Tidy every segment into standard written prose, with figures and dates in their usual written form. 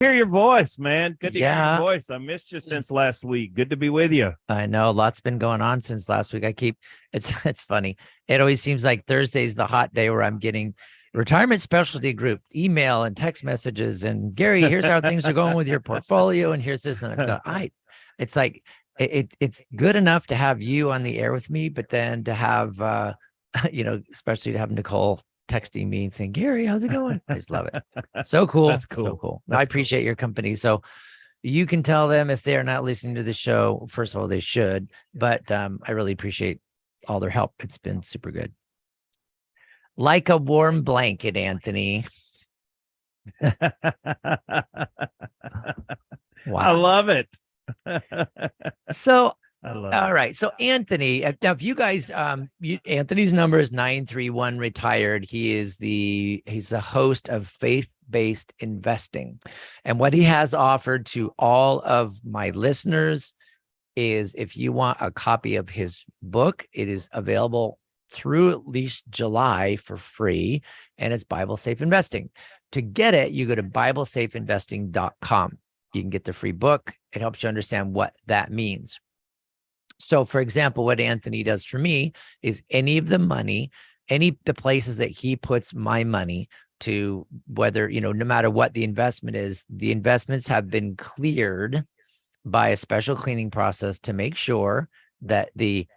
Hear your voice, man. Good to hear your Yeah, voice. I missed you since last week. Good to be with you. I know. Lots been going on since last week. It's funny. It always seems like Thursday's the hot day where I'm getting retirement specialty group email and text messages. And Gary, here's how things are going with your portfolio. And here's this. And it's like it's good enough to have you on the air with me, but then to have especially to have Nicole texting me and saying, Gary, how's it going? I just love it. So cool. That's cool. So cool. I appreciate your company. So you can tell them if they're not listening to the show, first of all, they should, but I really appreciate all their help. It's been super good. Like a warm blanket, Anthony. Wow. I love it. So, I love all it. right. So Anthony, now if you guys, Anthony's number is 931 retired. He's the host of Faith-Based Investing. And what he has offered to all of my listeners is if you want a copy of his book, it is available through at least July for free, and it's Bible Safe Investing. To get it, you go to BibleSafeInvesting.com. You can get the free book. It helps you understand what that means. So, for example, what Anthony does for me is any of the money, the places that he puts my money to, whether, no matter what the investment is, the investments have been cleared by a special cleaning process to make sure that the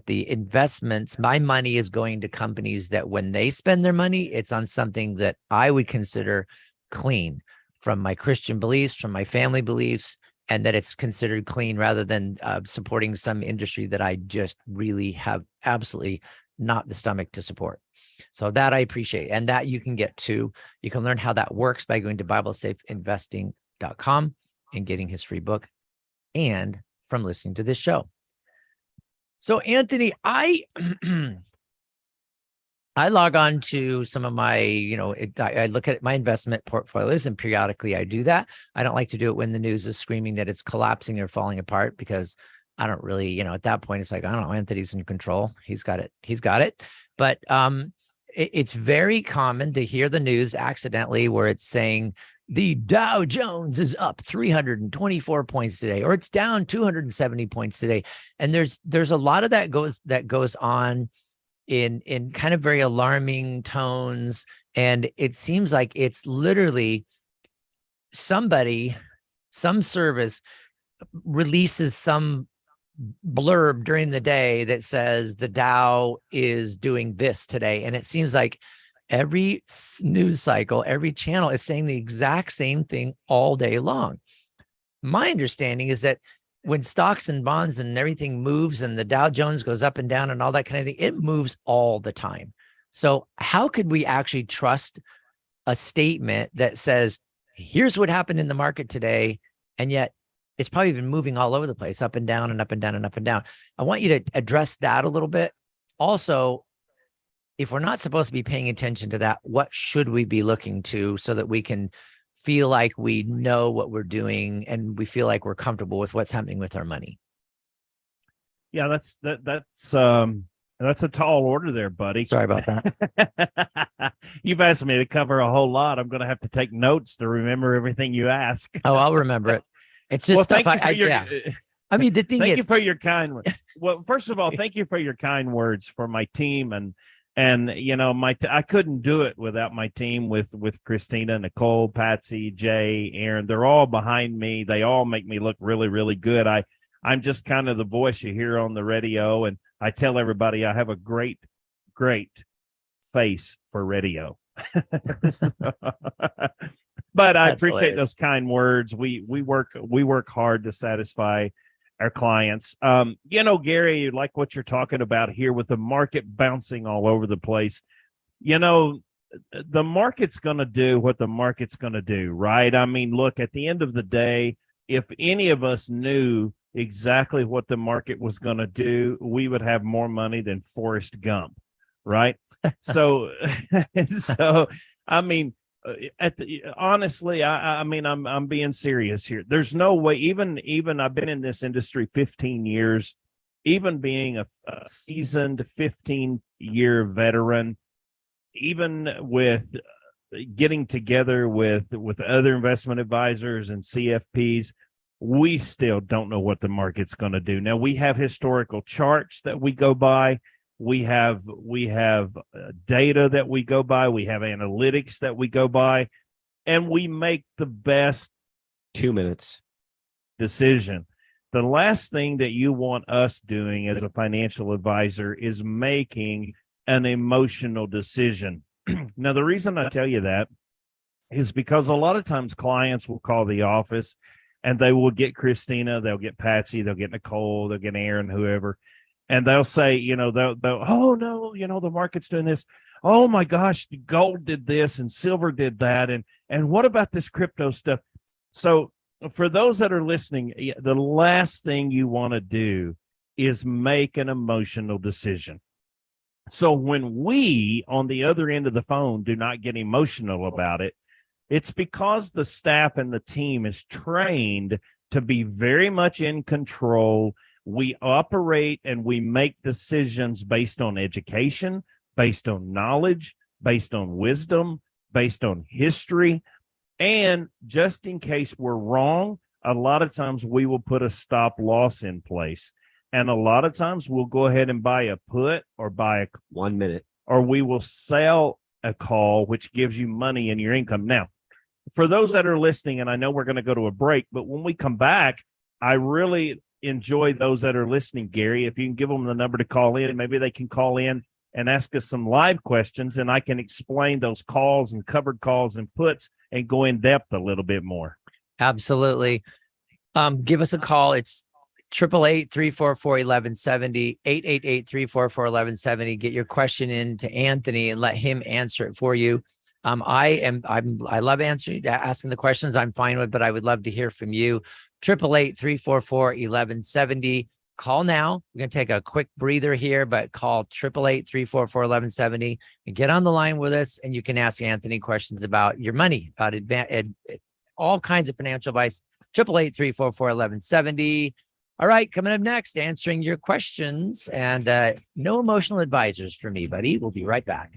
investments, my money is going to companies that when they spend their money, it's on something that I would consider clean from my Christian beliefs, from my family beliefs, and that it's considered clean rather than supporting some industry that I just really have absolutely not the stomach to support. So that I appreciate. And that you can get to. You can learn how that works by going to BibleSafeInvesting.com and getting his free book and from listening to this show. So Anthony, I log on to some of my, I look at my investment portfolios, and periodically I do that. I don't like to do it when the news is screaming that it's collapsing or falling apart, because I don't really, at that point, it's like, I don't know, Anthony's in control. He's got it. But it's very common to hear the news accidentally where it's saying the Dow Jones is up 324 points today, or it's down 270 points today. And there's a lot of that goes on in kind of very alarming tones. And it seems like it's literally some service releases some blurb during the day that says the Dow is doing this today. And it seems like every news cycle, every channel is saying the exact same thing all day long. My understanding is that when stocks and bonds and everything moves and the Dow Jones goes up and down and all that kind of thing, it moves all the time. So how could we actually trust a statement that says, here's what happened in the market today, and yet it's probably been moving all over the place, up and down and up and down and up and down? I want you to address that a little bit. Also, if we're not supposed to be paying attention to that, what should we be looking to so that we can feel like we know what we're doing and we feel like we're comfortable with what's happening with our money? Yeah, that's a tall order there, buddy. Sorry about that. You've asked me to cover a whole lot. I'm going to have to take notes to remember everything you ask. Oh, I'll remember it. It's just stuff I mean, the thing is, thank you for your kind words. Well, first of all, thank you for your kind words for my team, and I couldn't do it without my team with Christina, Nicole, Patsy, Jay, Aaron. They're all behind me. They all make me look really, really good. I'm just kind of the voice you hear on the radio, and I tell everybody I have a great, great face for radio. But I appreciate hilarious. Those kind words. We work hard to satisfy our clients. Gary, like what you're talking about here with the market bouncing all over the place. The market's going to do what the market's going to do, right? I mean, look, at the end of the day, if any of us knew exactly what the market was going to do, we would have more money than Forrest Gump, right? So I mean, honestly, I'm being serious here. There's no way, even I've been in this industry 15 years, even being a seasoned 15-year veteran, even with getting together with other investment advisors and CFPs, we still don't know what the market's going to do. Now, we have historical charts that we go by. We have data that we go by. We have analytics that we go by, and we make the best 2 minutes decision. The last thing that you want us doing as a financial advisor is making an emotional decision. Now, the reason I tell you that is because a lot of times clients will call the office and they will get Christina, they'll get Patsy, they'll get Nicole, they'll get Aaron, whoever, and they'll say, they'll oh no, the market's doing this. Oh my gosh, gold did this and silver did that, and what about this crypto stuff? So for those that are listening, the last thing you want to do is make an emotional decision. So when we on the other end of the phone do not get emotional about it, it's because the staff and the team is trained to be very much in control. We operate and we make decisions based on education, based on knowledge, based on wisdom, based on history. And just in case we're wrong, a lot of times we will put a stop loss in place. And a lot of times we'll go ahead and buy a put or buy a 1 minute, or we will sell a call, which gives you money in your income. Now, for those that are listening, and I know we're going to go to a break, but when we come back, I really enjoy those that are listening, Gary. If you can give them the number to call in, maybe they can call in and ask us some live questions, and I can explain those calls and covered calls and puts and go in depth a little bit more. Absolutely. Give us a call. It's 888-344-1170, 888-344-1170. Get your question in to Anthony and let him answer it for you. I love asking the questions. I'm fine with, but I would love to hear from you. 888-344-1170. Call now. We're going to take a quick breather here, but call 888-344-1170 and get on the line with us. And you can ask Anthony questions about your money, about all kinds of financial advice. 888-344-1170. All right, coming up next, answering your questions, and no emotional advisors for me, buddy. We'll be right back.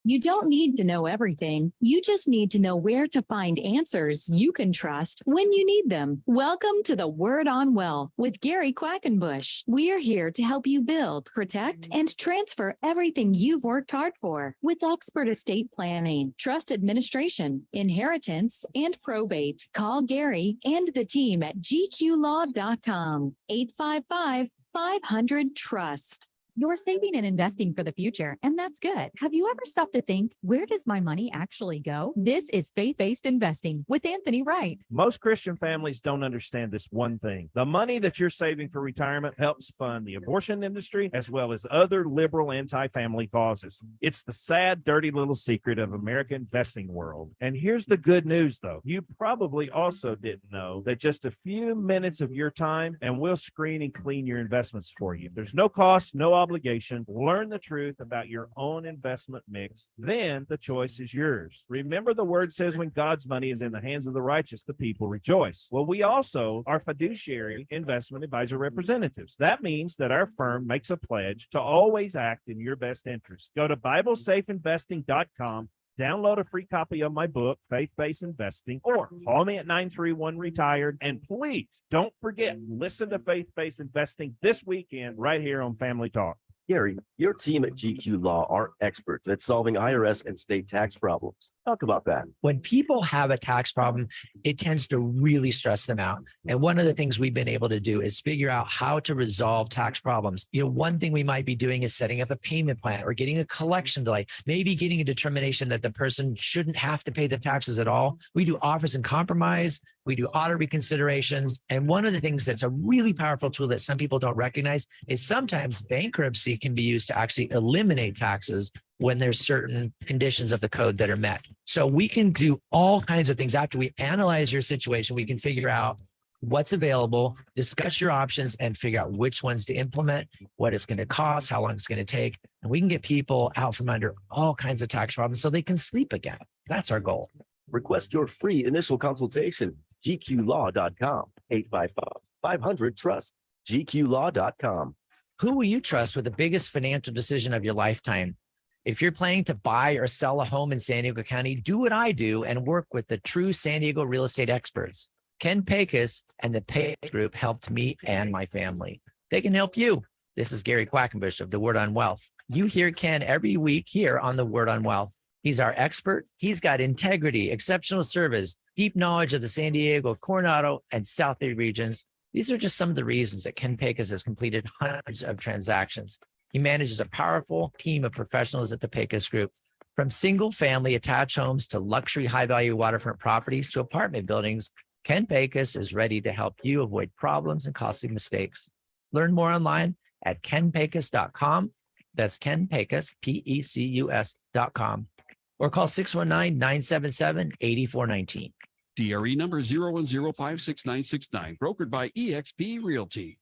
You don't need to know everything. You just need to know where to find answers you can trust when you need them. Welcome to the Word on Wealth with Gary Quackenbush. We're here to help you build, protect, and transfer everything you've worked hard for with expert estate planning, trust administration, inheritance, and probate. Call Gary and the team at gqlaw.com, 855-500-TRUST. You're saving and investing for the future, and that's good. Have you ever stopped to think, where does my money actually go? This is Faith-Based Investing with Anthony Wright. Most Christian families don't understand this one thing. The money that you're saving for retirement helps fund the abortion industry as well as other liberal anti-family causes. It's the sad, dirty little secret of American investing world. And here's the good news, though. You probably also didn't know that just a few minutes of your time, and we'll screen and clean your investments for you. There's no cost, no obligation. Learn the truth about your own investment mix. Then the choice is yours. Remember, the word says when God's money is in the hands of the righteous, the people rejoice. Well, we also are fiduciary investment advisor representatives. That means that our firm makes a pledge to always act in your best interest. Go to BibleSafeInvesting.com. Download a free copy of my book, Faith-Based Investing, or call me at 931-RETIRED. And please don't forget, listen to Faith-Based Investing this weekend right here on Family Talk. Gary, your team at GQ Law are experts at solving IRS and state tax problems. Talk about that. When people have a tax problem, it tends to really stress them out. And one of the things we've been able to do is figure out how to resolve tax problems. One thing we might be doing is setting up a payment plan or getting a collection delay, maybe getting a determination that the person shouldn't have to pay the taxes at all. We do offers and compromise. We do audit reconsiderations. And one of the things that's a really powerful tool that some people don't recognize is sometimes bankruptcy can be used to actually eliminate taxes when there's certain conditions of the code that are met. So we can do all kinds of things. After we analyze your situation, we can figure out what's available, discuss your options, and figure out which ones to implement, what it's going to cost, how long it's going to take. And we can get people out from under all kinds of tax problems so they can sleep again. That's our goal. Request your free initial consultation. GQLaw.com, 855-500-TRUST, GQLaw.com. Who will you trust with the biggest financial decision of your lifetime? If you're planning to buy or sell a home in San Diego County, do what I do and work with the true San Diego real estate experts. Ken Pecos and the Pecos Group helped me and my family. They can help you. This is Gary Quackenbush of The Word on Wealth. You hear Ken every week here on The Word on Wealth. He's our expert. He's got integrity, exceptional service, deep knowledge of the San Diego, Coronado, and South Bay regions. These are just some of the reasons that Ken Pecos has completed hundreds of transactions. He manages a powerful team of professionals at the Pecos Group, from single-family attached homes to luxury high-value waterfront properties to apartment buildings. Ken Pecos is ready to help you avoid problems and costly mistakes. Learn more online at kenpecos.com. That's Ken Pecos, Pecus.com, or call 619-977-8419. DRE number 010566969, brokered by eXp Realty.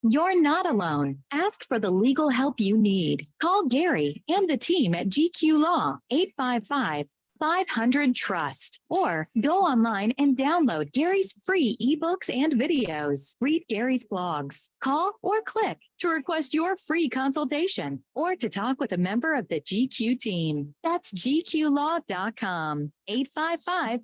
You're not alone. Ask for the legal help you need. Call Gary and the team at GQ Law 855-500-TRUST, or go online and download Gary's free ebooks and videos. Read Gary's blogs. Call or click to request your free consultation or to talk with a member of the GQ team. That's gqlaw.com. 855-500.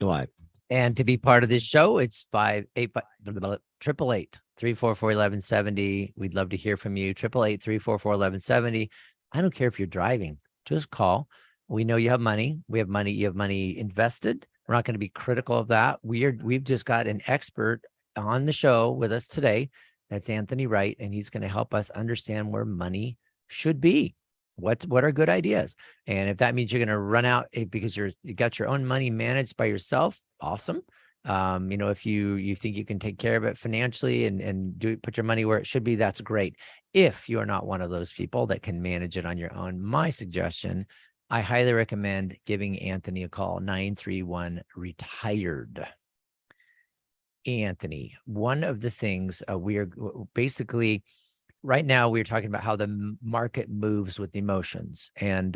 Live. And to be part of this show, it's 888-344-1170. We'd love to hear from you. 888-344-1170. I don't care if you're driving. Just call. We know you have money. We have money. You have money invested. We're not going to be critical of that. We've just got an expert on the show with us today. That's Anthony Wright, and he's going to help us understand where money should be. What are good ideas? And if that means you're going to run out because you got your own money managed by yourself, awesome. If you think you can take care of it financially and put your money where it should be, that's great. If you are not one of those people that can manage it on your own, my suggestion, I highly recommend giving Anthony a call, 931-RETIRED. Anthony, one of the things we're basically right now, we're talking about how the market moves with emotions, and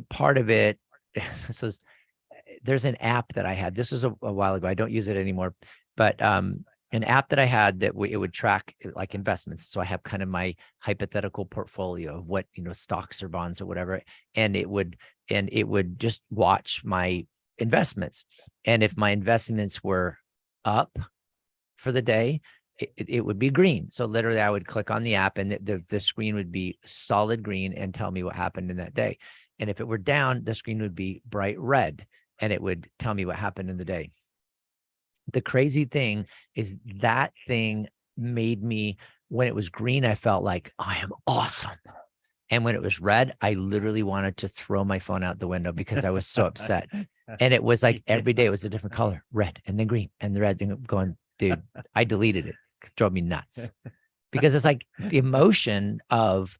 part of it. So there's an app that I had. This was a while ago. I don't use it anymore, but an app that I had that it would track like investments. So I have kind of my hypothetical portfolio of what stocks or bonds or whatever, and it would just watch my investments, and if my investments were up for the day, it would be green. So literally I would click on the app and the screen would be solid green and tell me what happened in that day. And if it were down, the screen would be bright red and it would tell me what happened in the day. The crazy thing is that thing made me, when it was green, I felt like I am awesome. And when it was red, I literally wanted to throw my phone out the window because I was so upset. And it was like every day it was a different color, red and then green and the red thing going, dude, I deleted it. It drove me nuts because it's like the emotion of,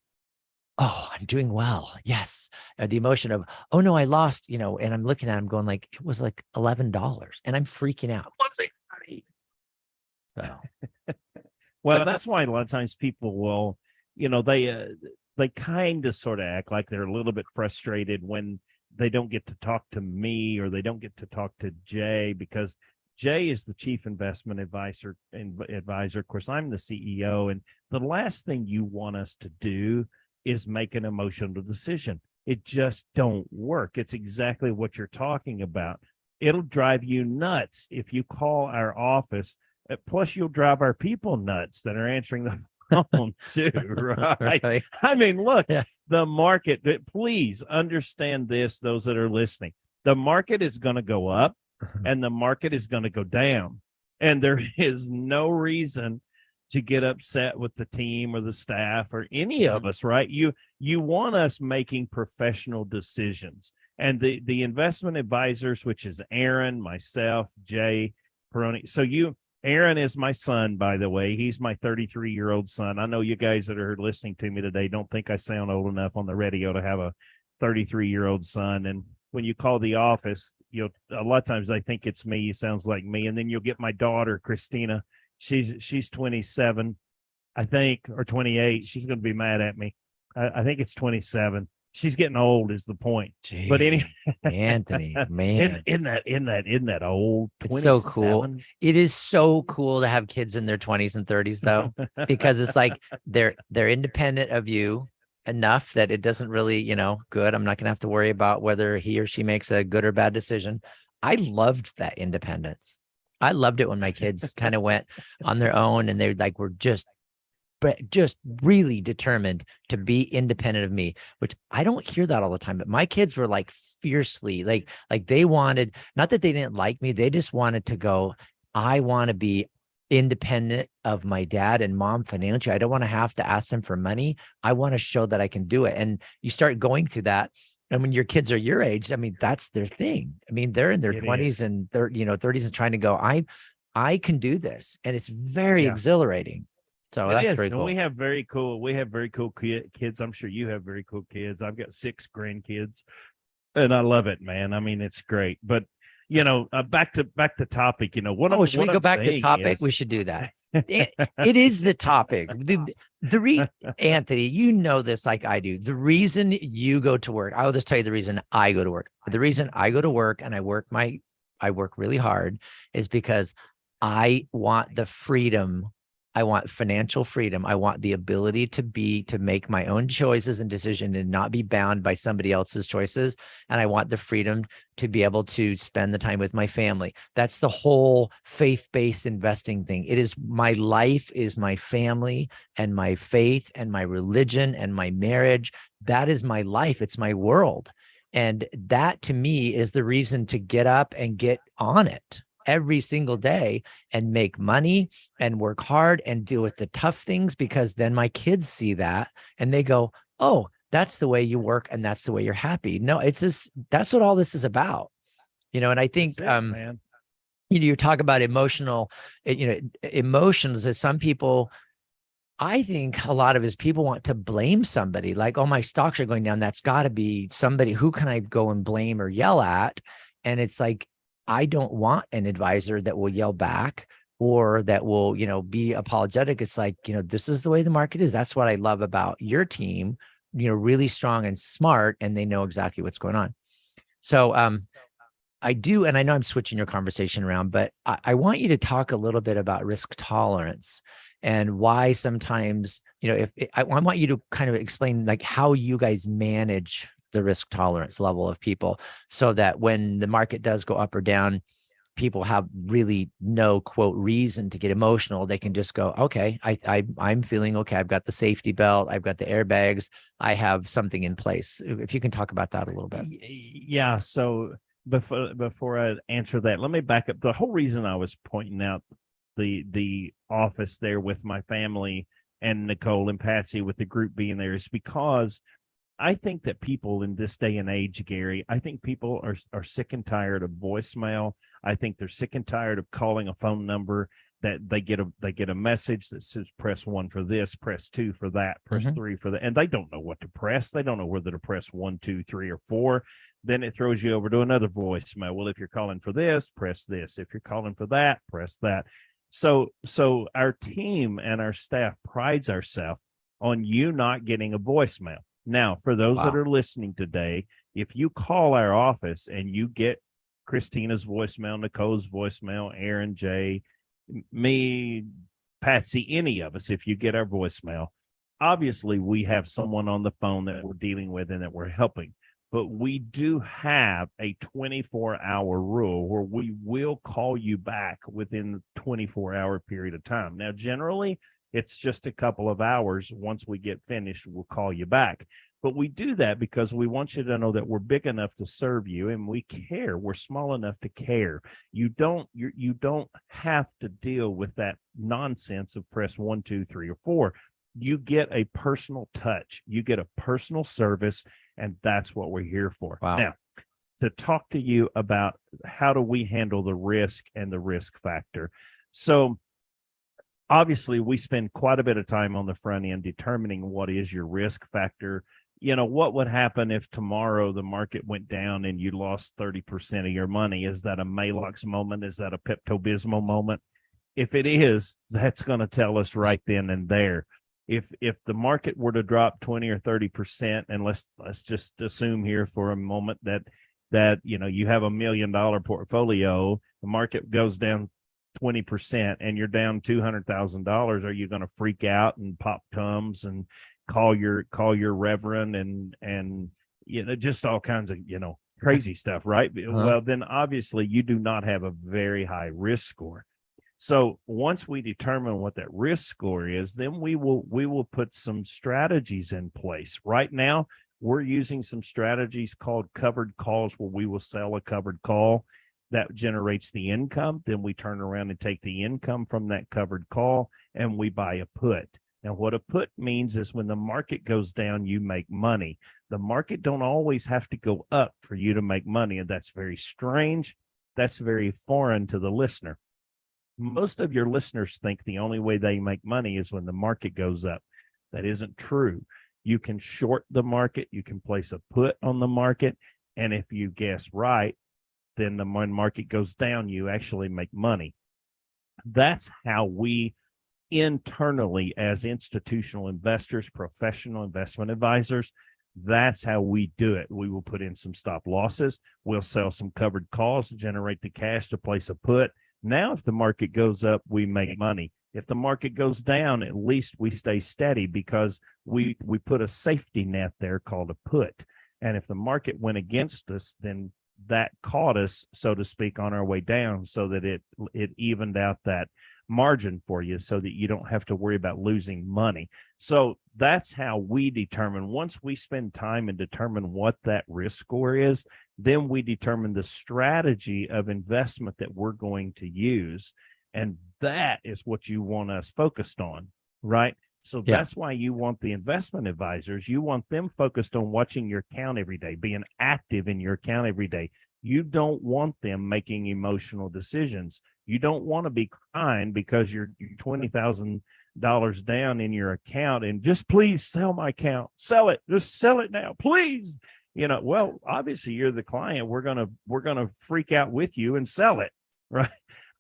oh, I'm doing well. Yes. Or the emotion of, oh no, I lost, and I'm looking at him going like, it was like $11 and I'm freaking out. So, well, that's why a lot of times people will, they kind of sort of act like they're a little bit frustrated when they don't get to talk to me or they don't get to talk to Jay, because Jay is the chief investment advisor. Of course, I'm the CEO. And the last thing you want us to do is make an emotional decision. It just don't work. It's exactly what you're talking about. It'll drive you nuts if you call our office. Plus, you'll drive our people nuts that are answering the on too, right? Right. I mean, look, Yeah. the market, please understand this, those that are listening. The market is going to go up and the market is going to go down. And there is no reason to get upset with the team or the staff or any of us, right? You want us making professional decisions. And the investment advisors, which is Aaron, myself, Jay, Peroni. So Aaron is my son, by the way. He's my 33-year-old son. I know you guys that are listening to me today don't think I sound old enough on the radio to have a 33-year-old son. And when you call the office, a lot of times they think it's me. He sounds like me. And then you'll get my daughter, Christina. She's 27, I think, or 28. She's going to be mad at me. I think it's 27. She's getting old is the point. Jeez, but anyway, Anthony, man, in that old 27? It's so cool. It is so cool to have kids in their 20s and 30s though, because it's like they're independent of you enough that it doesn't really, good. I'm not going to have to worry about whether he or she makes a good or bad decision. I loved that independence. I loved it when my kids kind of went on their own and they were just really determined to be independent of me, which I don't hear that all the time. But my kids were fiercely, like they wanted, not that they didn't like me, they just wanted to go, I want to be independent of my dad and mom financially. I don't want to have to ask them for money. I want to show that I can do it. And you start going through that. And when your kids are your age, I mean, that's their thing. I mean, they're in their 20s and 30s and trying to go, I can do this. And it's very exhilarating. So that's very cool. We have very cool kids. I'm sure you have very cool kids. I've got 6 grandkids and I love it, man. I mean, it's great. But, back to topic, should we go back to topic? We should do that. It is the topic. Anthony, you know this like I do. The reason you go to work, I'll just tell you the reason I go to work. The reason I go to work and I work really hard is because I want the freedom. I want financial freedom. I want the ability to make my own choices and decisions and not be bound by somebody else's choices. And I want the freedom to be able to spend the time with my family. That's the whole faith-based investing thing. It is my life is my family and my faith and my religion and my marriage. That is my life. It's my world. And that to me is the reason to get up and get on it every single day and make money and work hard and deal with the tough things, because then my kids see that and they go, oh, that's the way you work and that's the way you're happy. No, it's just, that's what all this is about, and I think, man. You talk about emotions as some people, I think a lot of his people want to blame somebody like, oh, my stocks are going down. That's got to be somebody. Who can I go and blame or yell at? And it's like, I don't want an advisor that will yell back or that will, be apologetic. It's like, this is the way the market is. That's what I love about your team, really strong and smart, and they know exactly what's going on. So I do, and I know I'm switching your conversation around, but I want you to talk a little bit about risk tolerance and why sometimes, I want you to kind of explain how you guys manage the risk tolerance level of people so that when the market does go up or down, people have really no quote reason to get emotional. They can just go, okay, I'm feeling okay. I've got the safety belt. I've got the airbags. I have something in place. If you can talk about that a little bit. Yeah. So before I answer that, let me back up. The whole reason I was pointing out the office there with my family and Nicole and Patsy with the group being there is because I think that people in this day and age, Gary, I think people are sick and tired of voicemail. I think they're sick and tired of calling a phone number that they get a message that says press 1 for this, press 2 for that, press 3 for that, and they don't know what to press. They don't know whether to press 1, 2, 3, or 4. Then it throws you over to another voicemail. Well, if you're calling for this, press this. If you're calling for that, press that. So our team and our staff prides ourselves on you not getting a voicemail. Now, for those that are listening today, if you call our office and you get Christina's voicemail, Nicole's voicemail, Aaron, Jay, me, Patsy, any of us, if you get our voicemail, obviously we have someone on the phone that we're dealing with and that we're helping. But we do have a 24-hour rule where we will call you back within the 24-hour period of time. Now, generally, It's just a couple of hours. Once we get finished, we'll call you back. But we do that because we want you to know that we're big enough to serve you, and we care. We're small enough to care. You don't have to deal with that nonsense of press 1, 2, 3, or 4. You get a personal touch. You get a personal service, and that's what we're here for. Wow. Now, to talk to you about how do we handle the risk and the risk factor. So obviously, we spend quite a bit of time on the front end determining what is your risk factor. What would happen if tomorrow the market went down and you lost 30% of your money? Is that a Maalox moment? Is that a Pepto-Bismol moment? If it is, that's going to tell us right then and there. If the market were to drop 20 or 30%, and let's just assume here for a moment that you have $1 million portfolio, the market goes down 20% and you're down $200,000, are you going to freak out and pop Tums and call your reverend and just all kinds of crazy stuff, right? Well, then obviously you do not have a very high risk score. So once we determine what that risk score is, then we will put some strategies in place. Right now, we're using some strategies called covered calls, where we will sell a covered call that generates the income. Then we turn around and take the income from that covered call and we buy a put. Now, what a put means is when the market goes down, you make money. The market don't always have to go up for you to make money, and that's very strange. That's very foreign to the listener. Most of your listeners think the only way they make money is when the market goes up. That isn't true. You can short the market. You can place a put on the market, and if you guess right, then when market goes down, you actually make money. That's how we internally, as institutional investors, professional investment advisors, that's how we do it. We will put in some stop losses. We'll sell some covered calls to generate the cash to place a put. Now, if the market goes up, we make money. If the market goes down, at least we stay steady because we put a safety net there called a put. And if the market went against us, then that caught us, so to speak, on our way down, so that it evened out that margin for you so that you don't have to worry about losing money. So that's how we determine. Once we spend time and determine what that risk score is, then we determine the strategy of investment that we're going to use. And that is what you want us focused on, right? So that's why you want the investment advisors. You want them focused on watching your account every day, being active in your account every day. You don't want them making emotional decisions. You don't want to be crying because you're $20,000 down in your account and just please sell my account. Sell it. Just sell it now, please. Well, obviously you're the client. We're gonna freak out with you and sell it, right?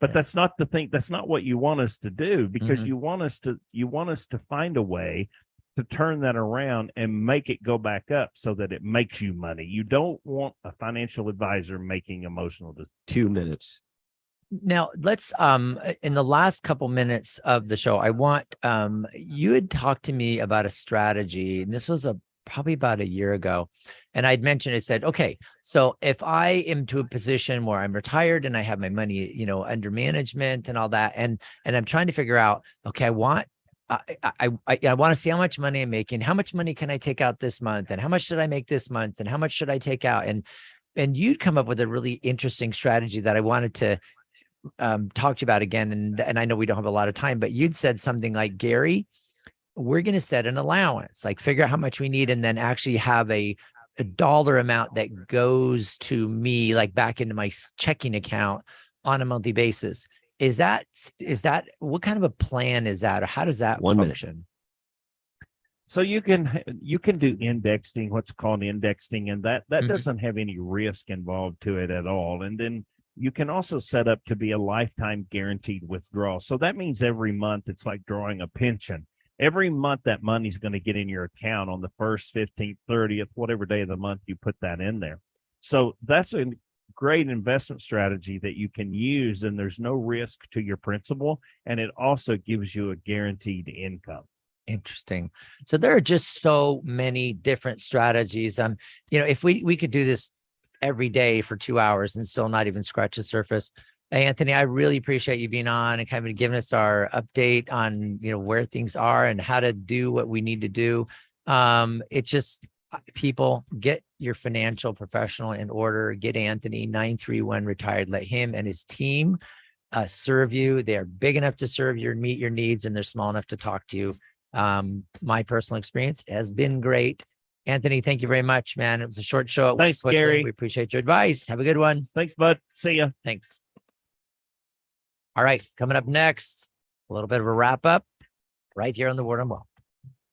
But that's not the thing. That's not what you want us to do, because you want us to find a way to turn that around and make it go back up so that it makes you money. You don't want a financial advisor making emotional decisions. 2 minutes. Now let's in the last couple minutes of the show, I want you had talked to me about a strategy, and this was probably about a year ago. And I'd mentioned, I said, okay, so if I am to a position where I'm retired and I have my money, under management and all that, and I'm trying to figure out, okay, I want to see how much money I'm making, how much money can I take out this month, and how much should I make this month, and how much should I take out? And you'd come up with a really interesting strategy that I wanted to talk to you about again. And I know we don't have a lot of time, but you'd said something like, Gary, we're going to set an allowance, like figure out how much we need, and then actually have a dollar amount that goes to me, like back into my checking account on a monthly basis. Is that what kind of a plan is that, or how does that function? So you can do indexing, what's called indexing, and that doesn't have any risk involved to it at all. And then you can also set up to be a lifetime guaranteed withdrawal. So that means every month it's like drawing a pension. Every month that money's going to get in your account on the 1st, 15th, 30th, whatever day of the month you put that in there. So that's a great investment strategy that you can use, and there's no risk to your principal, and it also gives you a guaranteed income. Interesting. So there are just so many different strategies. If we could do this every day for 2 hours and still not even scratch the surface. Hey, Anthony, I really appreciate you being on and kind of giving us our update on, where things are and how to do what we need to do. It's just people get your financial professional in order. Get Anthony 931 retired. Let him and his team serve you. They are big enough to serve you and meet your needs, and they're small enough to talk to you. My personal experience has been great. Anthony, thank you very much, man. It was a short show. Thanks, Gary. We appreciate your advice. Have a good one. Thanks, bud. See ya. Thanks. All right, coming up next, a little bit of a wrap up right here on the Word on Wealth.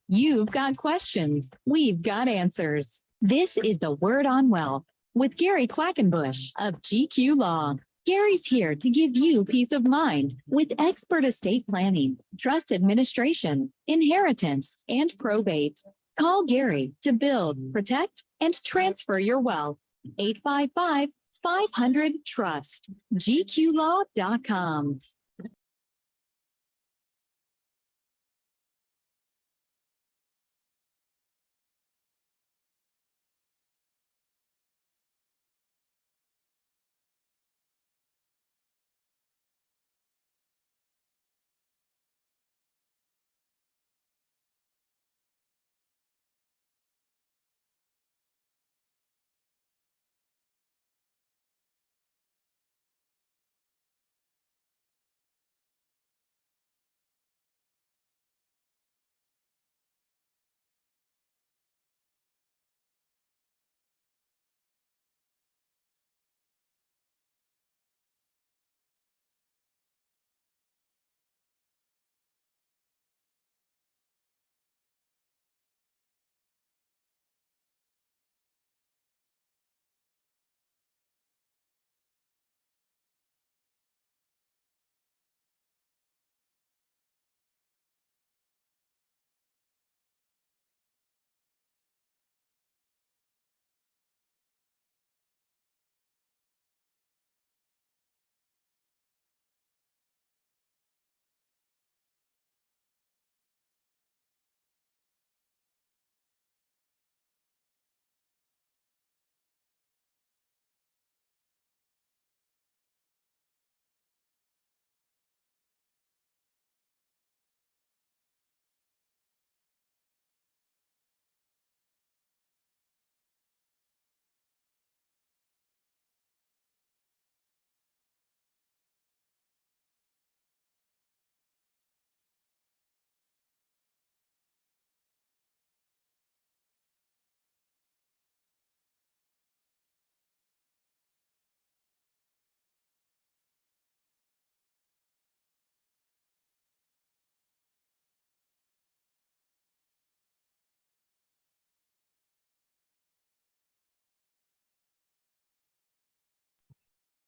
You've got questions. We've got answers. This is the Word on Wealth with Gary Quackenbush of GQ Law. Gary's here to give you peace of mind with expert estate planning, trust administration, inheritance, and probate. Call Gary to build, protect, and transfer your wealth. 855-500-TRUST. GQLaw.com.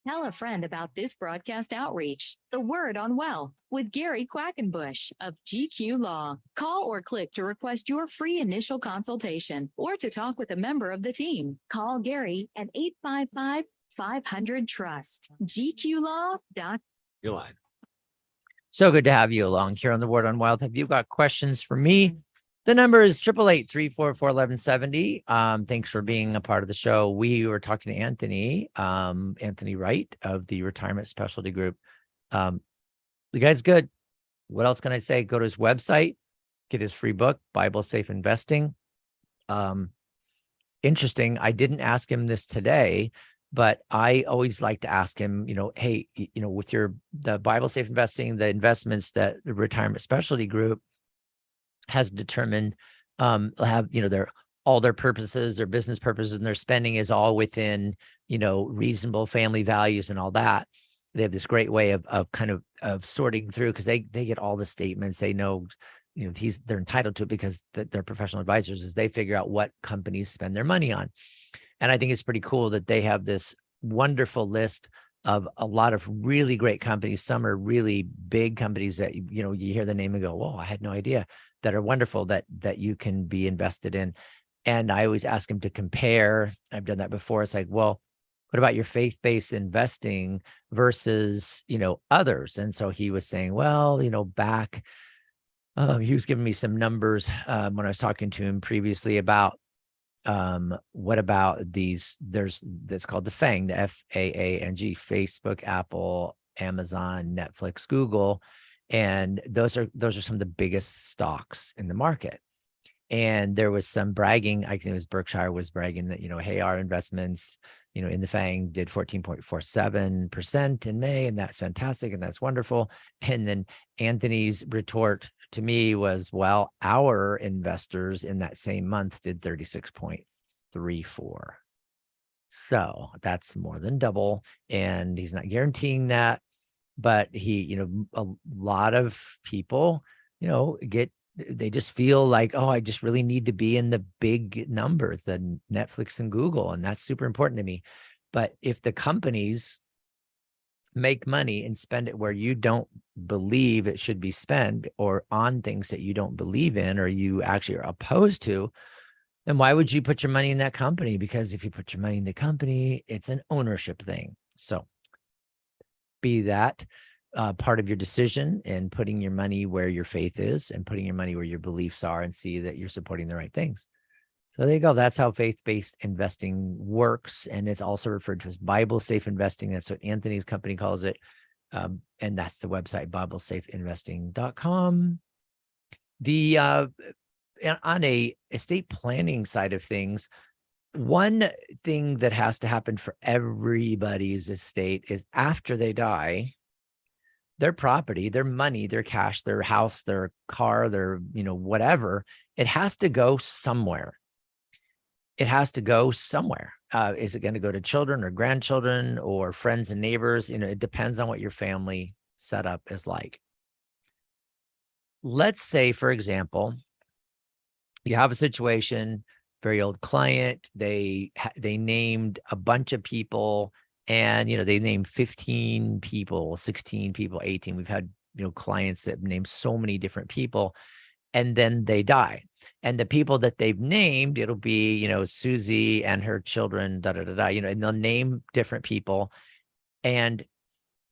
Tell a friend about this broadcast outreach, The Word on Wealth, with Gary Quackenbush of GQ Law. Call or click to request your free initial consultation or to talk with a member of the team. Call Gary at 855-500-TRUST. GQLaw.com. You're live. So good to have you along here on the Word on Wealth. Have you got questions for me? The number is 888-344-1170. Thanks for being a part of the show. We were talking to Anthony Wright of the Retirement Specialty Group. The guy's good. What else can I say? Go to his website, get his free book, Bible Safe Investing. Interesting. I didn't ask him this today, but I always like to ask him, hey, with the Bible Safe Investing, the investments that the Retirement Specialty Group has determined have, all their purposes, their business purposes, and their spending is all within, reasonable family values and all that. They have this great way of sorting through, because they get all the statements. They know, they're entitled to it because they're professional advisors, as they figure out what companies spend their money on. And I think it's pretty cool that they have this wonderful list of a lot of really great companies. Some are really big companies that, you hear the name and go, whoa, I had no idea, that are wonderful that you can be invested in. And I always ask them to compare. I've done that before. It's like, well, what about your faith-based investing versus, others? And so he was saying, well, back, he was giving me some numbers when I was talking to him previously about what about these, that's called the FANG, the FAANG, Facebook, Apple, Amazon, Netflix, Google, and those are some of the biggest stocks in the market. And there was some bragging. I think it was Berkshire was bragging that, hey, our investments, in the FANG did 14.47% in May, and that's fantastic and that's wonderful. And then Anthony's retort to me was, well, our investors in that same month did 36.34. So that's more than double. And he's not guaranteeing that, but he, a lot of people, they just feel like, oh, I just really need to be in the big numbers, the Netflix and Google, and that's super important to me. But if the companies make money and spend it where you don't believe it should be spent, or on things that you don't believe in, or you actually are opposed to, then why would you put your money in that company? Because if you put your money in the company, it's an ownership thing. So be that part of your decision, and putting your money where your faith is and putting your money where your beliefs are, and see that you're supporting the right things. So there you go. That's how faith-based investing works. And it's also referred to as Bible safe investing. That's what Anthony's company calls it. And that's the website, BibleSafeInvesting.com. On a estate planning side of things, one thing that has to happen for everybody's estate is after they die, their property, their money, their cash, their house, their car, their, whatever, it has to go somewhere. It has to go somewhere. Is it going to go to children or grandchildren or friends and neighbors? It depends on what your family setup is like. Let's say, for example, you have a situation, very old client, they named a bunch of people, and, they named 15 people, 16 people, 18. We've had, clients that named so many different people, and then they die. And the people that they've named, it'll be, Susie and her children, and they'll name different people. And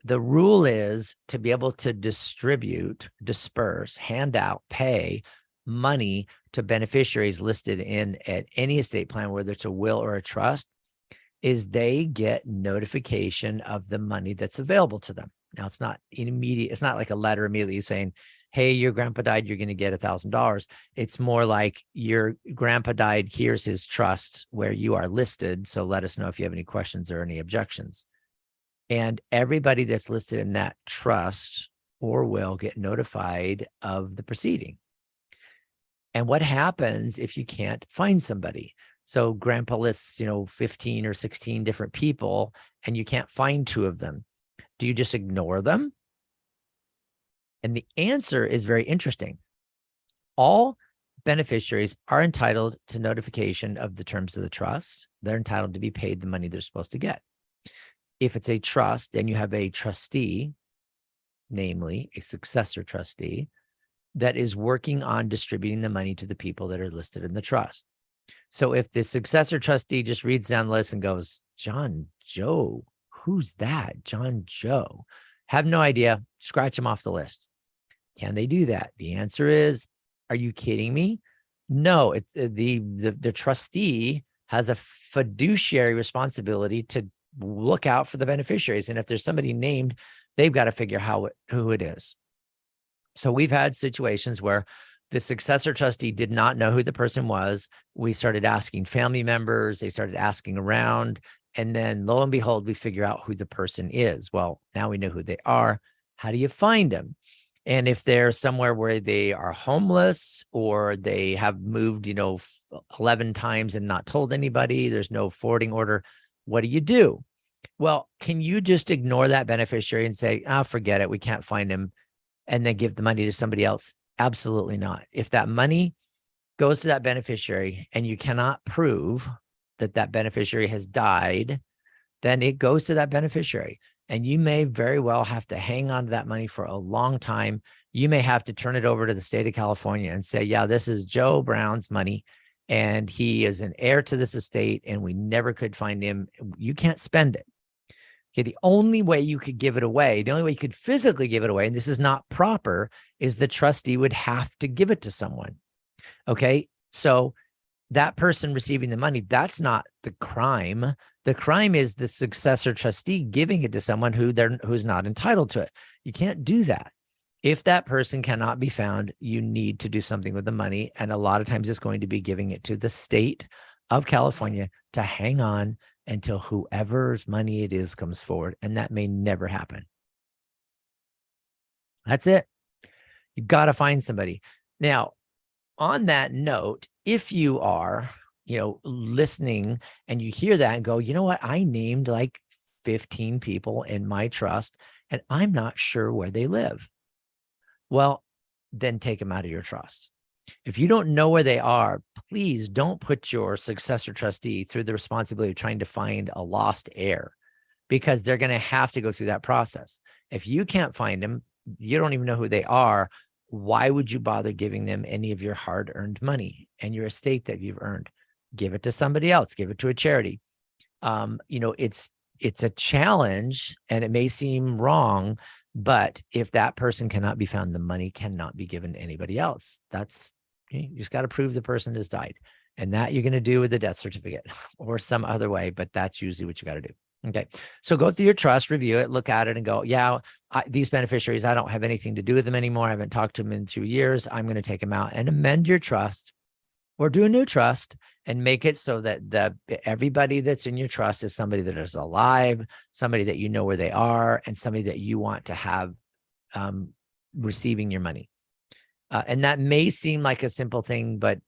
the rule is to be able to distribute, disperse, hand out, pay money to beneficiaries listed at any estate plan, whether it's a will or a trust, is they get notification of the money that's available to them. Now, it's not immediate. It's not like a letter immediately saying, hey, your grandpa died, you're going to get $1,000. It's more like, your grandpa died, here's his trust where you are listed. So let us know if you have any questions or any objections. And everybody that's listed in that trust or will get notified of the proceeding. And what happens if you can't find somebody? So grandpa lists, 15 or 16 different people, and you can't find 2 of them. Do you just ignore them? And the answer is very interesting. All beneficiaries are entitled to notification of the terms of the trust. They're entitled to be paid the money they're supposed to get. If it's a trust, then you have a trustee, namely a successor trustee, that is working on distributing the money to the people that are listed in the trust. So if the successor trustee just reads down the list and goes, John Joe, who's that? John Joe. Have no idea. Scratch him off the list. Can they do that? The answer is, are you kidding me? No, it's the trustee has a fiduciary responsibility to look out for the beneficiaries. And if there's somebody named, they've got to figure who it is. So we've had situations where the successor trustee did not know who the person was. We started asking family members. They started asking around. And then lo and behold, we figure out who the person is. Well, now we know who they are. How do you find them? And if they're somewhere where they are homeless, or they have moved, 11 times and not told anybody, there's no forwarding order, what do? Well, can you just ignore that beneficiary and say, forget it, we can't find him, and then give the money to somebody else? Absolutely not. If that money goes to that beneficiary and you cannot prove that that beneficiary has died, then it goes to that beneficiary. And you may very well have to hang on to that money for a long time. You may have to turn it over to the state of California and say, yeah, this is Joe Brown's money, and he is an heir to this estate, and we never could find him. You can't spend it. Okay, the only way you could give it away, the only way you could physically give it away, and this is not proper, is the trustee would have to give it to someone. Okay, so that person receiving the money, that's not the crime. The crime is the successor trustee giving it to someone who's not entitled to it. You can't do that. If that person cannot be found, you need to do something with the money. And a lot of times it's going to be giving it to the state of California to hang on until whoever's money it is comes forward. And that may never happen. That's it. You got to find somebody. Now, on that note, if you are, listening and you hear that and go, you know what, I named like 15 people in my trust and I'm not sure where they live. Well, then take them out of your trust. If you don't know where they are, please don't put your successor trustee through the responsibility of trying to find a lost heir, because they're going to have to go through that process. If you can't find them, you don't even know who they are. Why would you bother giving them any of your hard-earned money and your estate that you've earned? Give it to somebody else. Give it to a charity. It's a challenge and it may seem wrong, but if that person cannot be found, the money cannot be given to anybody else. You just got to prove the person has died. And that you're going to do with the death certificate or some other way, but that's usually what you got to do. Okay. So go through your trust, review it, look at it and go, yeah, these beneficiaries, I don't have anything to do with them anymore. I haven't talked to them in 2 years. I'm going to take them out and amend your trust or do a new trust and make it so that everybody that's in your trust is somebody that is alive, somebody that you know where they are, and somebody that you want to have receiving your money. And that may seem like a simple thing, but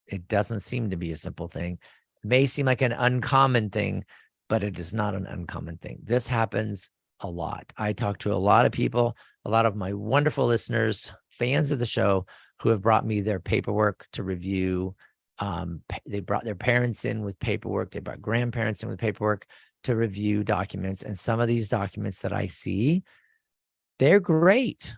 it doesn't seem to be a simple thing. It may seem like an uncommon thing, but it is not an uncommon thing. This happens a lot. I talk to a lot of people, a lot of my wonderful listeners, fans of the show, who have brought me their paperwork to review. They brought their parents in with paperwork. They brought grandparents in with paperwork to review documents. And some of these documents that I see, they're great.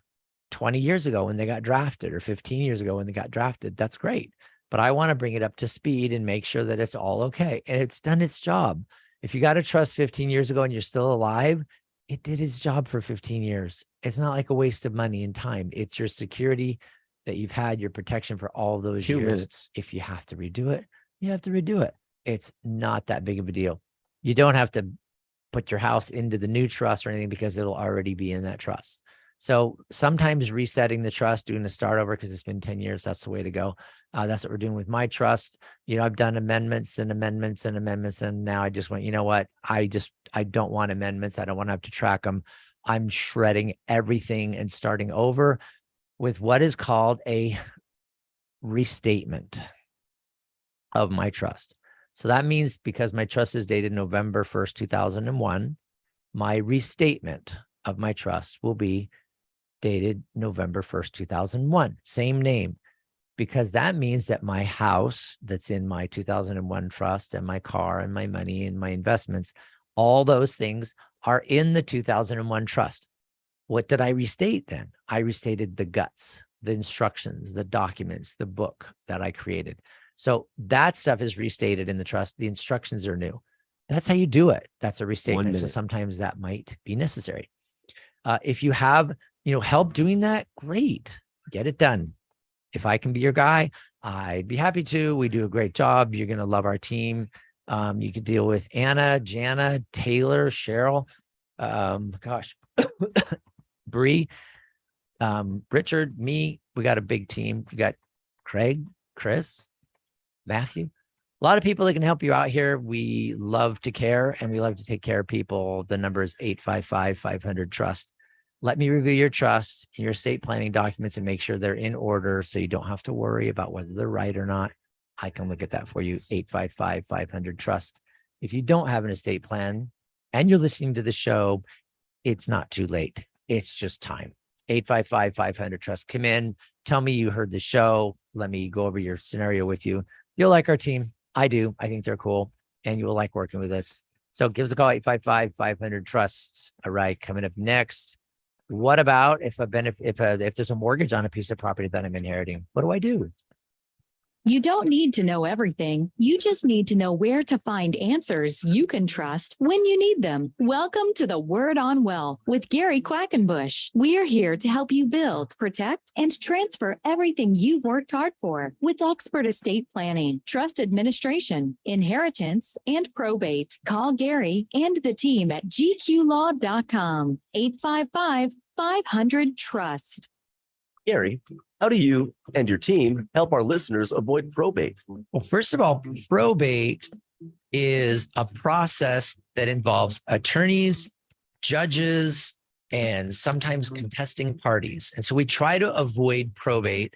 20 years ago when they got drafted or 15 years ago when they got drafted, that's great. But I want to bring it up to speed and make sure that it's all okay. And it's done its job. If you got a trust 15 years ago and you're still alive, it did its job for 15 years. It's not like a waste of money and time. It's your security that you've had, your protection for all those 2 years. minutes. If you have to redo it, you have to redo it. It's not that big of a deal. You don't have to put your house into the new trust or anything because it'll already be in that trust. So sometimes resetting the trust, doing a start over because it's been 10 years, that's the way to go. That's what we're doing with my trust. I've done amendments and amendments and amendments. And now I just went, you know what? I don't want amendments. I don't want to have to track them. I'm shredding everything and starting over with what is called a restatement of my trust. So that means because my trust is dated November 1st, 2001, my restatement of my trust will be dated November 1st, 2001, same name, because that means that my house that's in my 2001 trust and my car and my money and my investments, all those things are in the 2001 trust. What did I restate then? I restated the guts, the instructions, the documents, the book that I created. So that stuff is restated in the trust. The instructions are new. That's how you do it. That's a restatement. So sometimes that might be necessary. If you have, help doing that, great, get it done. If I can be your guy, I'd be happy to. We do a great job. You're going to love our team. You could deal with Anna, Jana, Taylor, Cheryl, Bree, Richard, me. We got a big team. We got Craig, Chris, Matthew. A lot of people that can help you out here. We love to care and we love to take care of people. The number is 855-500-TRUST. Let me review your trust and your estate planning documents and make sure they're in order so you don't have to worry about whether they're right or not. I can look at that for you, 855-500-TRUST. If you don't have an estate plan and you're listening to the show, it's not too late. It's just time. 855-500-TRUST. Come in, tell me you heard the show. Let me go over your scenario with you. You'll like our team. I do. I think they're cool and you will like working with us. So give us a call, 855-500-TRUST. All right, coming up next. What about if there's a mortgage on a piece of property that I'm inheriting? What do I do? You don't need to know everything. You just need to know where to find answers you can trust when you need them. Welcome to the Word on Well with Gary Quackenbush. We're here to help you build, protect, and transfer everything you've worked hard for with expert estate planning, trust administration, inheritance, and probate. Call Gary and the team at gqlaw.com, 855-500-TRUST. Gary, how do you and your team help our listeners avoid probate? Well, first of all, probate is a process that involves attorneys, judges, and sometimes contesting parties. And so we try to avoid probate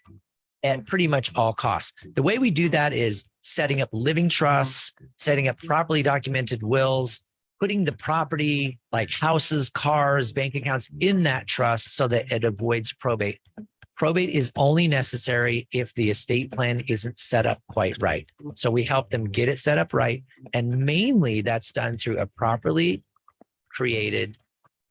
at pretty much all costs. The way we do that is setting up living trusts, setting up properly documented wills, putting the property like houses, cars, bank accounts in that trust so that it avoids probate. Probate is only necessary if the estate plan isn't set up quite right. So we help them get it set up right. And mainly that's done through a properly created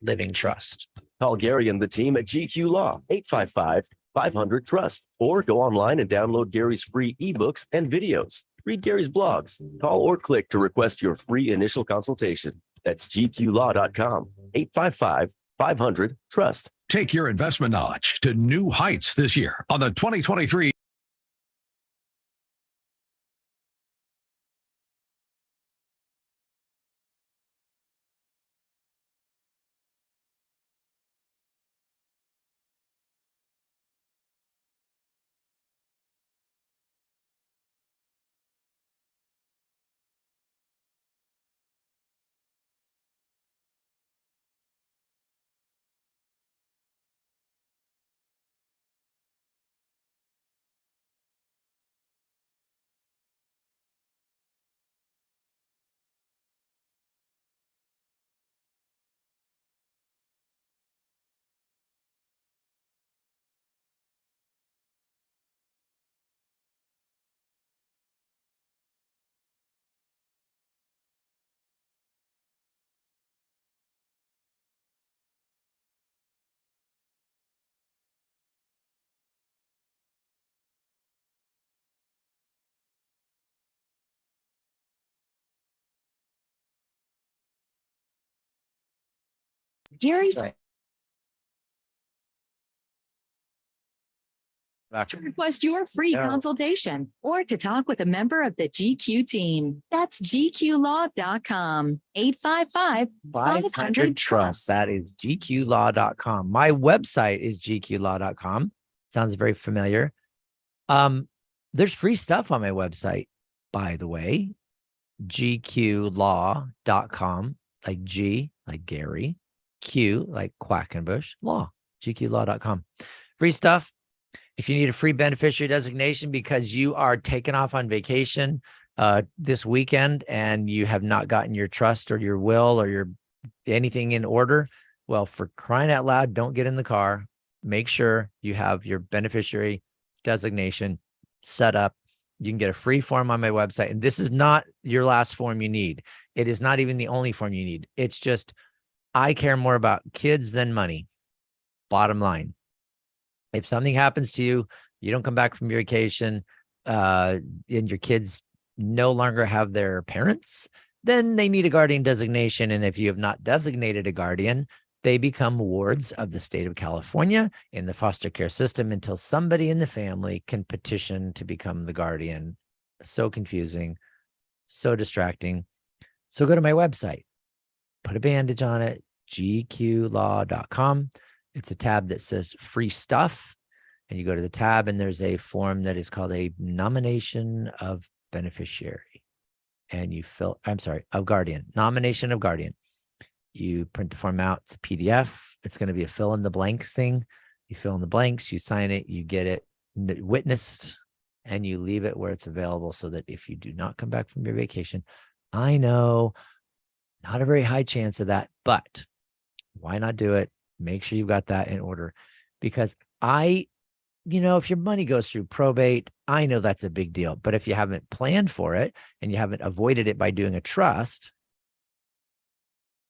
living trust. Call Gary and the team at GQ Law, 855-500-TRUST, or go online and download Gary's free ebooks and videos. Read Gary's blogs. Call or click to request your free initial consultation. That's gqlaw.com, 855-500-TRUST. Take your investment knowledge to new heights this year on the 2023 Gary's Right. to request your free consultation or to talk with a member of the GQ team. That's gqlaw.com, 855-500-TRUST. That is gqlaw.com. My website is gqlaw.com. Sounds very familiar. There's free stuff on my website, by the way. gqlaw.com, like G, like Gary, Q, like Quackenbush, law, gqlaw.com. Free stuff. If you need a free beneficiary designation because you are taken off on vacation this weekend and you have not gotten your trust or your will or your anything in order, well, for crying out loud, don't get in the car. Make sure you have your beneficiary designation set up. You can get a free form on my website. And this is not your last form you need. It is not even the only form you need. It's just, I care more about kids than money. Bottom line. If something happens to you, you don't come back from your vacation, and your kids no longer have their parents, then they need a guardian designation. And if you have not designated a guardian, they become wards of the state of California in the foster care system until somebody in the family can petition to become the guardian. So confusing, so distracting. So go to my website, put a bandage on it, gqlaw.com. It's a tab that says free stuff. And you go to the tab and there's a form that is called a nomination of beneficiary. And you fill, of guardian, nomination of guardian. You print the form out, it's a PDF. It's going to be a fill in the blanks thing. You fill in the blanks, you sign it, you get it witnessed, and you leave it where it's available so that if you do not come back from your vacation, I know not a very high chance of that, but why not do it? Make sure you've got that in order, because if your money goes through probate, I know that's a big deal. But if you haven't planned for it and you haven't avoided it by doing a trust,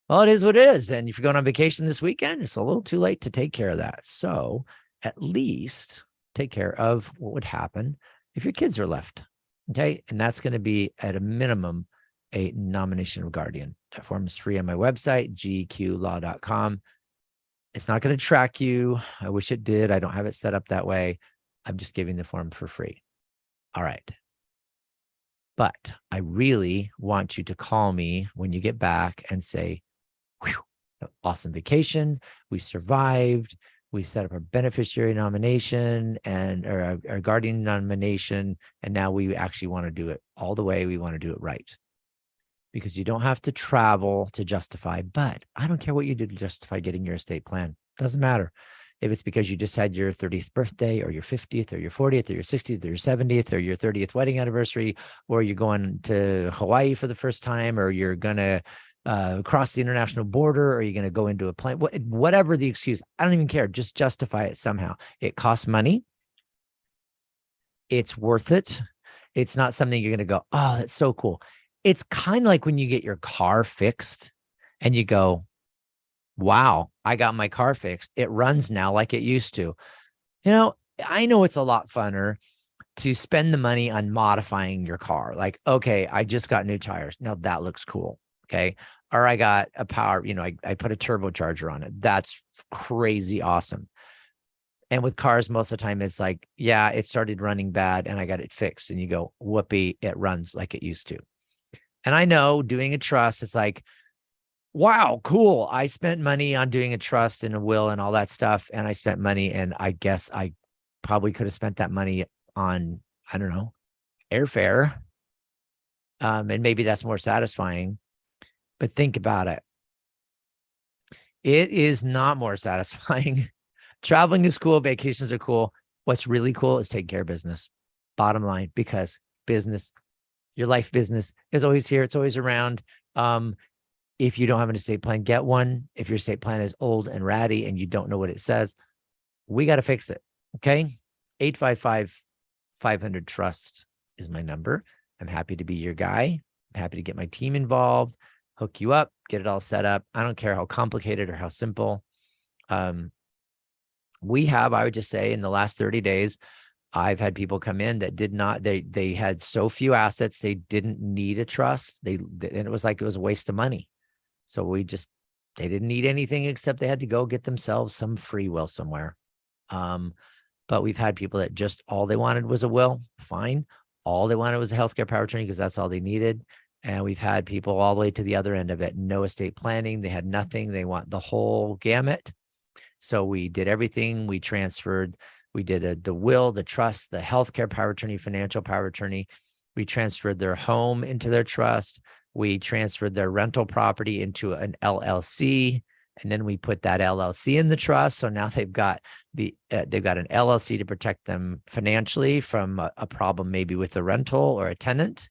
well, it is what it is. And if you're going on vacation this weekend, it's a little too late to take care of that. So at least take care of what would happen if your kids are left. Okay. And that's going to be at a minimum a nomination of guardian. That form is free on my website, gqlaw.com. It's not going to track you. I wish it did. I don't have it set up that way. I'm just giving the form for free. All right. But I really want you to call me when you get back and say, whew, awesome vacation. We survived. We set up our beneficiary nomination and our guardian nomination. And now we actually want to do it all the way. We want to do it right. Because you don't have to travel to justify, but I don't care what you do to justify getting your estate plan. Doesn't matter. If it's because you just had your 30th birthday or your 50th or your 40th or your 60th or your 70th or your 30th wedding anniversary, or you're going to Hawaii for the first time, or you're going to cross the international border, or you're going to go into a plane, whatever the excuse, I don't even care. Just justify it somehow. It costs money. It's worth it. It's not something you're going to go, oh, that's so cool. It's kind of like when you get your car fixed and you go, wow, I got my car fixed. It runs now like it used to. I know it's a lot funner to spend the money on modifying your car. Like, okay, I just got new tires. Now that looks cool. Okay. Or I got a power, I put a turbocharger on it. That's crazy awesome. And with cars, most of the time it's like, yeah, it started running bad and I got it fixed. And you go, whoopee, it runs like it used to. And I know doing a trust, it's like, wow, cool. I spent money on doing a trust and a will and all that stuff. And I spent money, and I guess I probably could have spent that money on, I don't know, airfare. And maybe that's more satisfying, but think about it. It is not more satisfying. Traveling is cool. Vacations are cool. What's really cool is taking care of business. Bottom line, because business, your life business is always here. It's always around. If you don't have an estate plan, get one. If your estate plan is old and ratty and you don't know what it says, we got to fix it. Okay. 855-500-TRUST is my number. I'm happy to be your guy. I'm happy to get my team involved, hook you up, get it all set up. I don't care how complicated or how simple. We have, I would just say, in the last 30 days, I've had people come in that did not, they had so few assets, they didn't need a trust. And it was like, it was a waste of money. So they didn't need anything except they had to go get themselves some free will somewhere. But we've had people that just all they wanted was a will. Fine. All they wanted was a healthcare power of attorney because that's all they needed. And we've had people all the way to the other end of it. No estate planning. They had nothing. They want the whole gamut. So we did everything. We transferred. We did the will, the trust, the healthcare power of attorney, financial power of attorney. We transferred their home into their trust. We transferred their rental property into an LLC, and then we put that LLC in the trust. So now they've got an LLC to protect them financially from a problem maybe with a rental or a tenant.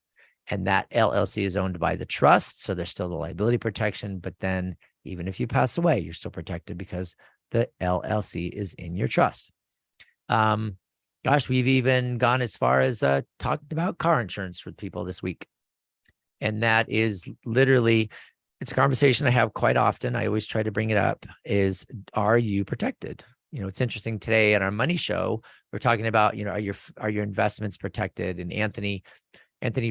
And that LLC is owned by the trust. So there's still the liability protection. But then even if you pass away, you're still protected because the LLC is in your trust. Gosh, we've even gone as far as talked about car insurance with people this week. And that is literally, it's a conversation I have quite often. I always try to bring it up is, are you protected? It's interesting today at our money show, we're talking about, are your investments protected? And Anthony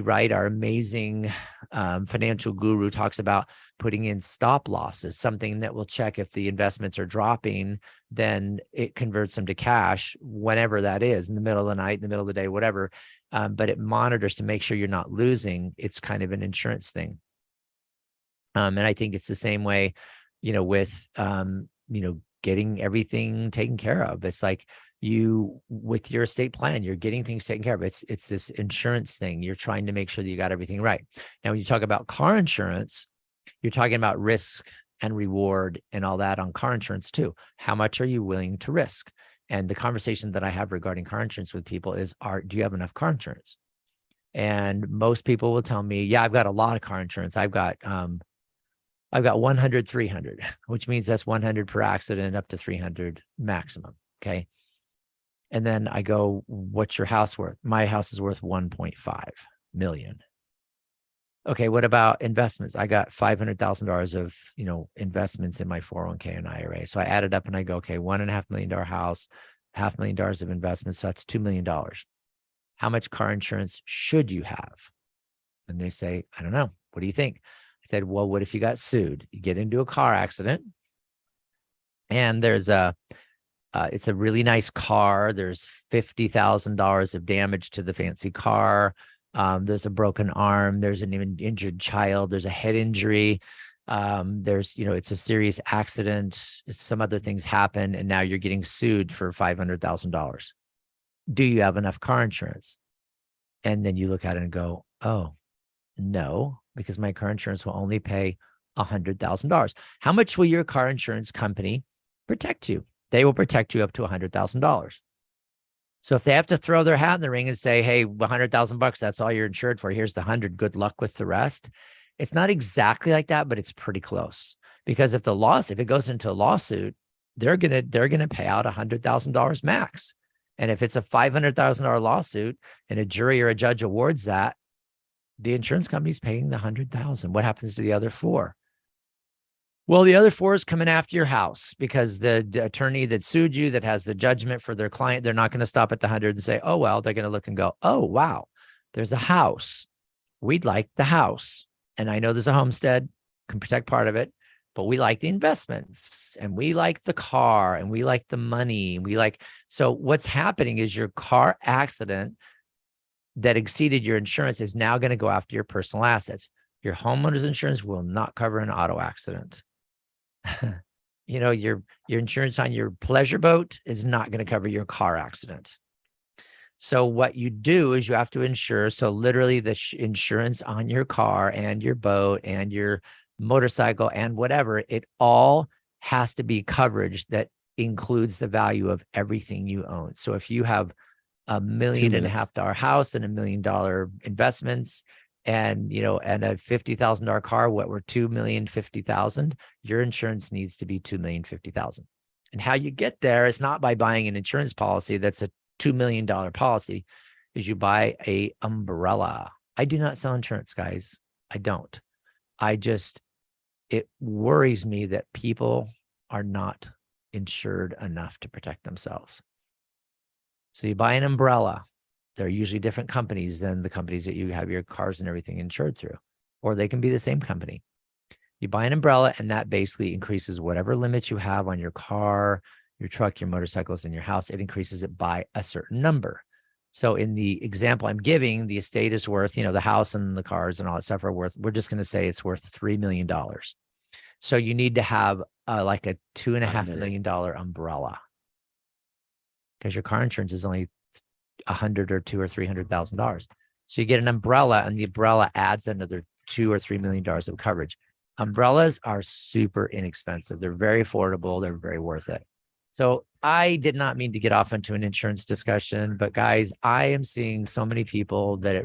Wright, our amazing financial guru, talks about putting in stop losses, something that will check if the investments are dropping, then it converts them to cash whenever that is, in the middle of the night, in the middle of the day, whatever. But it monitors to make sure you're not losing. It's kind of an insurance thing. And I think it's the same way, with, getting everything taken care of. It's like, with your estate plan, you're getting things taken care of. It's this insurance thing. You're trying to make sure that you got everything right. Now, when you talk about car insurance, you're talking about risk and reward and all that on car insurance too. How much are you willing to risk? And the conversation that I have regarding car insurance with people is, do you have enough car insurance? And most people will tell me, yeah, I've got a lot of car insurance. I've got 100, 300, which means that's 100 per accident up to 300 maximum. Okay. And then I go, what's your house worth? My house is worth 1.5 million. Okay. What about investments? I got $500,000 of, investments in my 401k and IRA. So I added up and I go, okay, $1.5 million house, $500,000 of investments. So that's $2 million. how much car insurance should you have? And they say, I don't know. What do you think? I said, well, what if you got sued? You get into a car accident and there's it's a really nice car. There's $50,000 of damage to the fancy car. There's a broken arm. There's an injured child. There's a head injury. There's, it's a serious accident. Some other things happen. And now you're getting sued for $500,000. Do you have enough car insurance? And then you look at it and go, oh, no, because my car insurance will only pay $100,000. How much will your car insurance company protect you? They will protect you up to $100,000. So if they have to throw their hat in the ring and say, hey, $100,000, that's all you're insured for. Here's the 100. Good luck with the rest. It's not exactly like that, but it's pretty close. Because if it goes into a lawsuit, they're gonna pay out $100,000 max. And if it's a $500,000 lawsuit and a jury or a judge awards that, the insurance company's paying the $100,000. What happens to the other $4? Well, the other $4 is coming after your house because the attorney that sued you, that has the judgment for their client, they're not going to stop at the 100 and say, oh, well, they're going to look and go, oh, wow, there's a house. We'd like the house. And I know there's a homestead, can protect part of it, but we like the investments and we like the car and we like the money. So what's happening is your car accident that exceeded your insurance is now going to go after your personal assets. Your homeowner's insurance will not cover an auto accident. Your insurance on your pleasure boat is not going to cover your car accident. So what you do is you have to insure. So literally the insurance on your car and your boat and your motorcycle and whatever, it all has to be coverage that includes the value of everything you own. So if you have $1.5 million house and $1 million investments, and a $50,000 car, what were $2,050,000, your insurance needs to be $2,050,000. And how you get there is not by buying an insurance policy that's a $2 million policy, is you buy a umbrella. I do not sell insurance, guys. I don't. It worries me that people are not insured enough to protect themselves. So you buy an umbrella. They're usually different companies than the companies that you have your cars and everything insured through, or they can be the same company. You buy an umbrella and that basically increases whatever limits you have on your car, your truck, your motorcycles, and your house. It increases it by a certain number. So in the example I'm giving, the estate is worth, the house and the cars and all that stuff are worth, we're just going to say it's worth $3 million. So you need to have like a $2.5 million umbrella because your car insurance is only $100,000 or $200,000 or $300,000. So you get an umbrella and the umbrella adds another $2 or $3 million of coverage. Umbrellas are super inexpensive. They're very affordable. They're very worth it. So I did not mean to get off into an insurance discussion, but guys, I am seeing so many people that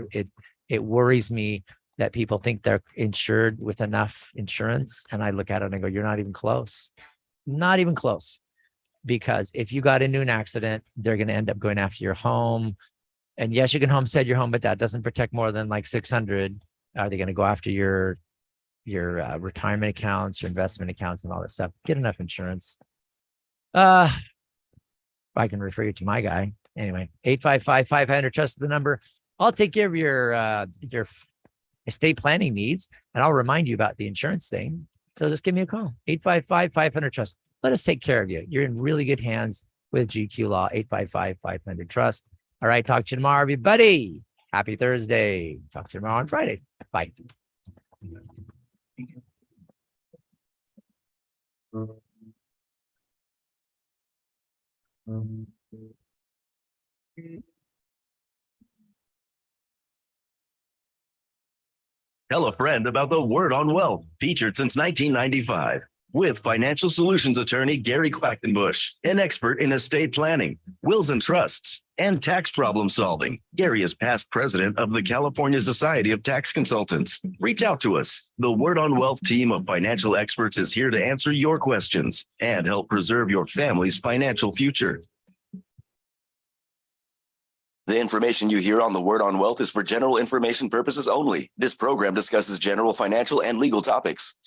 it worries me that people think they're insured with enough insurance. And I look at it and I go, you're not even close. Not even close. Because if you got into an accident, they're going to end up going after your home. And yes, you can homestead your home, but that doesn't protect more than like 600. Are they going to go after your retirement accounts, your investment accounts, and all that stuff? Get enough insurance. I can refer you to my guy. Anyway, 855-500-TRUST is the number. I'll take care of your estate planning needs, and I'll remind you about the insurance thing. So just give me a call, 855-500-TRUST. Let us take care of you. You're in really good hands with GQ Law, 855-500-TRUST. All right, talk to you tomorrow, everybody. Happy Thursday. Talk to you tomorrow on Friday. Bye. Tell a friend about the Word on Wealth, featured since 1995. With financial solutions attorney Gary Quackenbush, an expert in estate planning, wills and trusts, and tax problem solving. Gary is past president of the California Society of Tax Consultants. Reach out to us. The Word on Wealth team of financial experts is here to answer your questions and help preserve your family's financial future. The information you hear on the Word on Wealth is for general information purposes only. This program discusses general financial and legal topics.